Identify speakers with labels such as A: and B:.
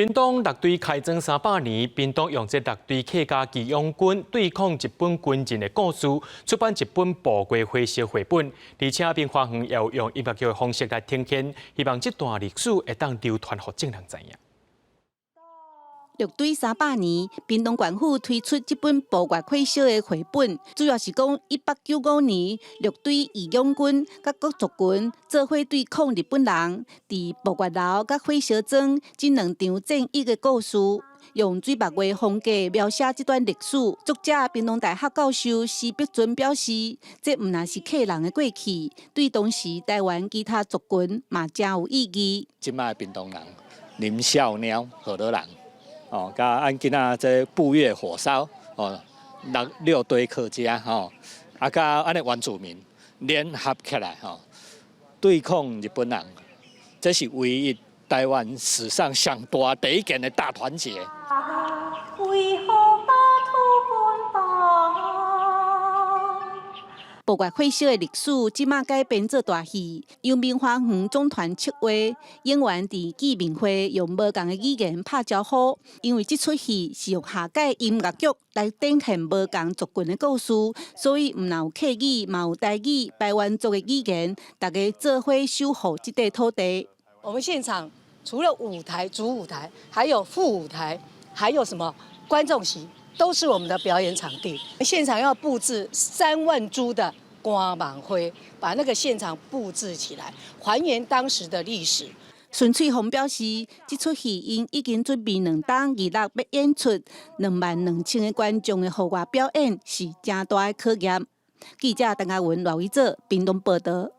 A: 屏东陆队开征300年，屏东用这陆队客家义勇军对抗日本军人的故事，出版一本宝贵回忆绘本，而且屏花园也有用音乐剧的方式来呈现，希望这段历史会当流传给众人知影。
B: 陆队300年，屏东县府推出这本宝贵回忆的绘本，主要是讲1895年陆队义勇军甲各族群做伙对抗日本人，伫宝月楼甲火烧庄这两场战役的故事，用水墨画风格描写这段历史。作者屏东大学教授施碧尊表示，这毋但是客人的过去，对当时台湾其他族群嘛真有意义。
C: 今麦屏东人林小鸟好多人。哦，甲按今仔这步月火烧哦，6堆客家吼，甲安尼原住民联合起来吼，对抗日本人，这是唯一台湾史上上大第一件的大团结。
B: 宝贵回忆的历史，即马改编做大戏，由明华园总团策划，演员伫见面会用无同的语言拍招呼。因为这出戏是用下届音乐剧来展现无同族群的故事，所以毋但有客语，嘛有台语、台湾族的语言，大家做伙守护这块土地。
D: 我们现场除了舞台、主舞台，还有副舞台，还有什么观众席，都是我们的表演场地。现场要布置3万株的光芒灰，把那个现场布置起来，还原当时的历史。
B: 孙翠红表示，这出戏因已经准备2档26要演出，22000个观众的户外表演是真大的考验。记者邓嘉文、赖伟哲，屏东报道。